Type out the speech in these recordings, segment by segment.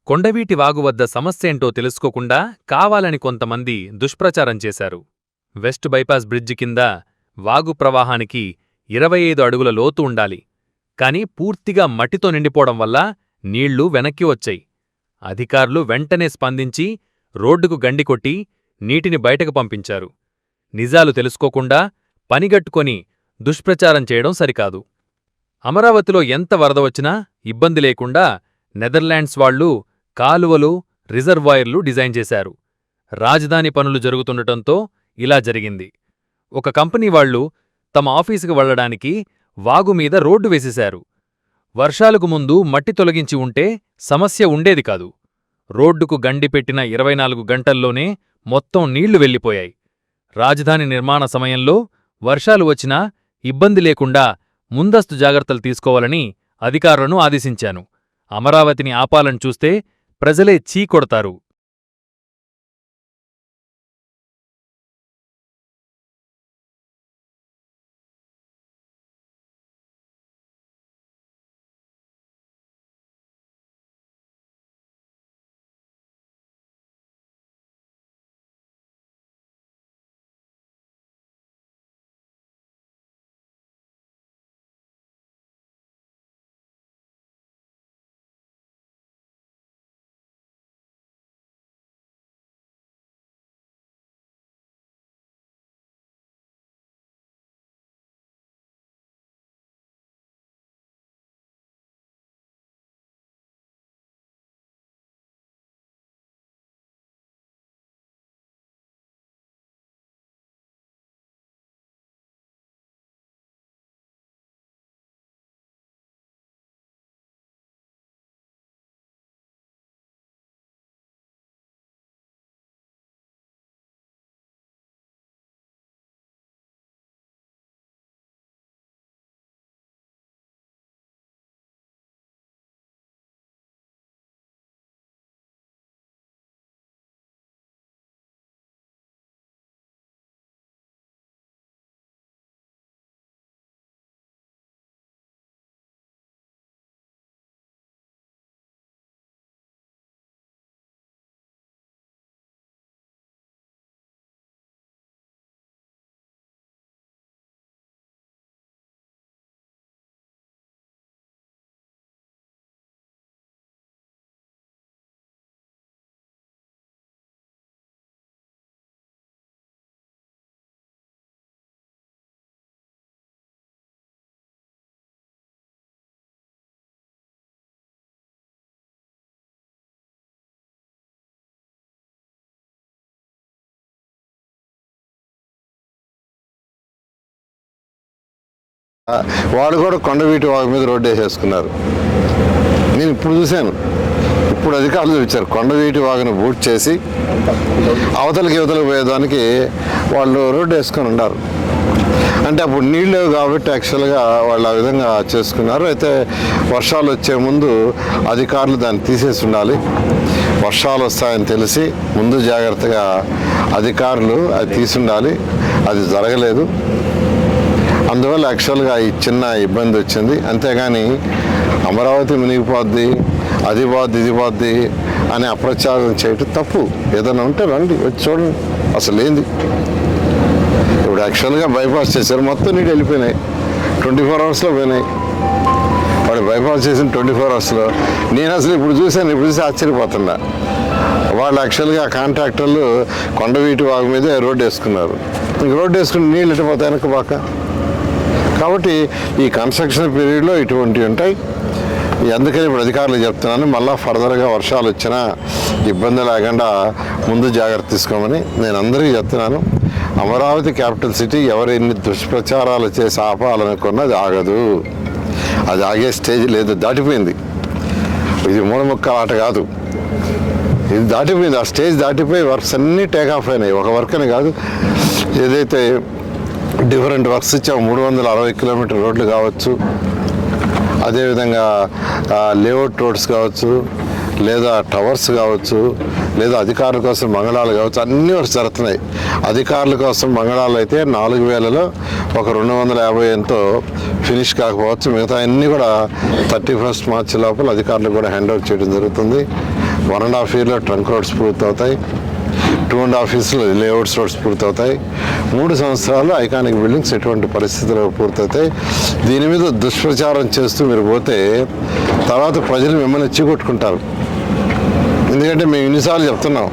కొండవీటి వాగు వద్ద సమస్యేంటో తెలుసుకోకుండా కావాలని కొంతమంది దుష్ప్రచారం చేశారు. వెస్ట్ బైపాస్ బ్రిడ్జి కింద వాగు ప్రవాహానికి 25 అడుగుల లోతు ఉండాలి. కాని పూర్తిగా మట్టితో నిండిపోవడం వల్ల నీళ్లు వెనక్కి వచ్చాయి. అధికారులు వెంటనే స్పందించి రోడ్డుకు గండికొట్టి నీటిని బయటకు పంపించారు. నిజాలు తెలుసుకోకుండా పనిగట్టుకొని దుష్ప్రచారం చేయడం సరికాదు. అమరావతిలో ఎంత వరద వచ్చినా ఇబ్బంది లేకుండా నెదర్లాండ్స్ వాళ్లు కాలువలు, రిజర్వాయర్లు డిజైన్ చేశారు. రాజధాని పనులు జరుగుతుండటంతో ఇలా జరిగింది. ఒక కంపెనీ వాళ్లు తమ ఆఫీసుకు వెళ్లడానికి వాగుమీద రోడ్డు వేసేశారు. వర్షాలకు ముందు మట్టి తొలగించి ఉంటే సమస్య ఉండేది కాదు. రోడ్డుకు గండి పెట్టిన 24 గంటల్లోనే మొత్తం నీళ్లు వెళ్లిపోయాయి. రాజధాని నిర్మాణ సమయంలో వర్షాలు వచ్చినా ఇబ్బంది లేకుండా ముందస్తు జాగ్రత్తలు తీసుకోవాలని అధికారులను ఆదేశించాను. అమరావతిని ఆపాలని చూస్తే ప్రజలే చీకొడతారు. వాళ్ళు కూడా కొండవీటి వాగు మీద రోడ్డు వేసేసుకున్నారు. నేను ఇప్పుడు చూశాను. ఇప్పుడు అధికారులు చూపించారు కొండవీటి వాగును బూట్ చేసి అవతలకి పోయేదానికి వాళ్ళు రోడ్డు వేసుకొని ఉన్నారు. అంటే అప్పుడు నీళ్ళు కాబట్టి యాక్చువల్గా వాళ్ళు ఆ విధంగా చేసుకున్నారు. అయితే వర్షాలు వచ్చే ముందు అధికారులు దాన్ని తీసేసి ఉండాలి. వర్షాలు వస్తాయని తెలిసి ముందు జాగ్రత్తగా అధికారులు అది తీసి ఉండాలి. అది జరగలేదు. అందువల్ల యాక్చువల్గా ఈ చిన్న ఇబ్బంది వచ్చింది. అంతేగాని అమరావతి మునిగిపోద్ది, అది పోద్ది, ఇది పోద్ది అని అప్రచారం చేయటం తప్పు. ఏదైనా ఉంటే రండి, వచ్చి చూడండి అసలు ఏంది. ఇప్పుడు యాక్చువల్గా బైపాస్ చేశారు, మొత్తం నీళ్ళు వెళ్ళిపోయినాయి. 24 అవర్స్లో పోయినాయి. వాడు బైపాస్ చేసిన 24 అవర్స్లో నేను అసలు ఇప్పుడు చూసి ఆశ్చర్యపోతున్నా. వాళ్ళు యాక్చువల్గా కాంట్రాక్టర్లు కొండవీటి వాగు మీదే రోడ్డు వేసుకున్నారు. ఇంక రోడ్డు వేసుకుని నీళ్ళు ఎట్టిపోతాయి వెనక బాక. కాబట్టి ఈ కన్స్ట్రక్షన్ పీరియడ్లో ఇటువంటివి ఉంటాయి. అందుకని ఇప్పుడు అధికారులు చెప్తున్నాను, మళ్ళీ ఫర్దర్గా వర్షాలు వచ్చినా ఇబ్బంది లేకుండా ముందు జాగ్రత్త తీసుకోమని నేను అందరికీ చెప్తున్నాను. అమరావతి క్యాపిటల్ సిటీ ఎవరు ఎన్ని దుష్ప్రచారాలు చేసి ఆపాలనుకున్నది ఆగదు. అది ఆగే స్టేజ్ లేదు, దాటిపోయింది. ఇది మూడముక్కల ఆట కాదు, ఇది దాటిపోయింది. ఆ స్టేజ్ దాటిపోయి వర్క్స్ అన్నీ టేకాఫ్ అయినాయి. ఒక వర్క్ అని కాదు, ఏదైతే డిఫరెంట్ వర్క్స్ ఇచ్చాము, 360 కిలోమీటర్ రోడ్లు కావచ్చు, అదేవిధంగా లేఅవుట్ రోడ్స్ కావచ్చు, లేదా టవర్స్ కావచ్చు, లేదా అధికారుల కోసం మంగళాలు కావచ్చు, అన్నీ వర్క్స్ జరుగుతున్నాయి. అధికారుల కోసం మంగళాలు అయితే 4000లో ఒక 250 ఎంతో ఫినిష్ కాకపోవచ్చు. మిగతా అన్నీ కూడా 31 మార్చి లోపల అధికారులకు కూడా హ్యాండ్ ఓవర్ చేయడం జరుగుతుంది. 1.5 yearలో ట్రంక్ రోడ్స్ పూర్తవుతాయి. 2.5 yearsలో లేఅవుట్స్ రోడ్స్ పూర్తవుతాయి. 3 సంవత్సరాలు ఐకానిక్ బిల్డింగ్స్ ఎటువంటి పరిస్థితుల్లో పూర్తవుతాయి. దీని మీద దుష్ప్రచారం చేస్తూ మీరు పోతే తర్వాత ప్రజలు మిమ్మల్ని చీకొట్టుకుంటారు. ఎందుకంటే మేము ఇన్నిసార్లు చెప్తున్నాం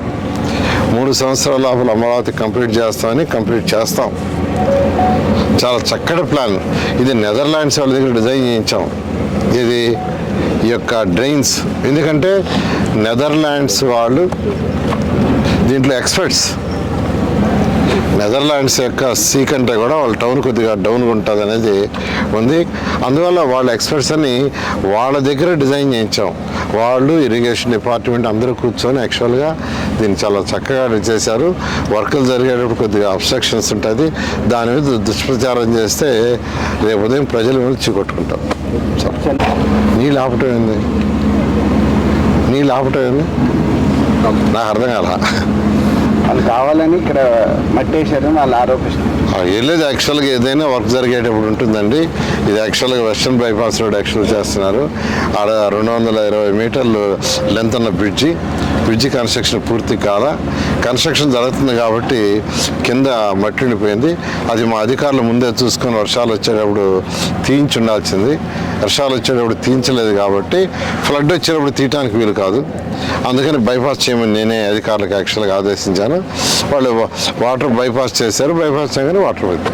3 సంవత్సరాల లోపల అమరావతి కంప్లీట్ చేస్తామని. కంప్లీట్ చేస్తాం. చాలా చక్కటి ప్లాన్ ఇది. నెదర్లాండ్స్ వాళ్ళ దగ్గర డిజైన్ చేయించాం. ఇది ఈ యొక్క డ్రైన్స్. ఎందుకంటే నెదర్లాండ్స్ వాళ్ళు దీంట్లో ఎక్స్పర్ట్స్. నెదర్లాండ్స్ యొక్క సీ కంటే కూడా వాళ్ళ టౌన్ కొద్దిగా డౌన్గా ఉంటుంది అనేది ఉంది. అందువల్ల వాళ్ళ ఎక్స్పర్ట్స్ అని వాళ్ళ దగ్గర డిజైన్ చేయించాం. వాళ్ళు ఇరిగేషన్ డిపార్ట్మెంట్ అందరూ కూర్చొని యాక్చువల్గా దీన్ని చాలా చక్కగా చేశారు. వర్కులు జరిగేటప్పుడు కొద్దిగా అబ్స్ట్రక్షన్స్ ఉంటుంది. దాని మీద దుష్ప్రచారం చేస్తే రేపు ఉదయం ప్రజల మీద చీకొట్టుకుంటాం. నీళ్ళు ఆపటం ఏంది? నీళ్ళు ఆపటం ఏంది? నాకు అర్థం కాల. వాళ్ళు కావాలని ఇక్కడ మట్టేశారని వాళ్ళు ఆరోపిస్తున్నారు. వెళ్ళేది యాక్చువల్గా ఏదైనా వర్క్ జరిగేటప్పుడు ఉంటుందండి. ఇది యాక్చువల్గా వెస్టర్న్ బైపాస్ రోడ్ యాక్చువల్ చేస్తున్నారు. ఆడ 220 మీటర్లు లెంత్ ఉన్న బ్రిడ్జి కన్స్ట్రక్షన్ పూర్తి కాల. కన్స్ట్రక్షన్ జరుగుతుంది కాబట్టి కింద మట్టి ఉండిపోయింది. అది మా అధికారులు ముందే చూసుకొని వర్షాలు వచ్చేటప్పుడు తీయించి ఉండాల్సింది. వర్షాలు వచ్చేటప్పుడు తీయించలేదు కాబట్టి ఫ్లడ్ వచ్చేటప్పుడు తీయటానికి వీలు కాదు. అందుకని బైపాస్ చేయమని నేనే అధికారులకు యాక్చువల్గా ఆదేశించాను. వాళ్ళు వాటర్ బైపాస్ చేశారు. బైపాస్ చేయగానే వాటర్ పోయింది.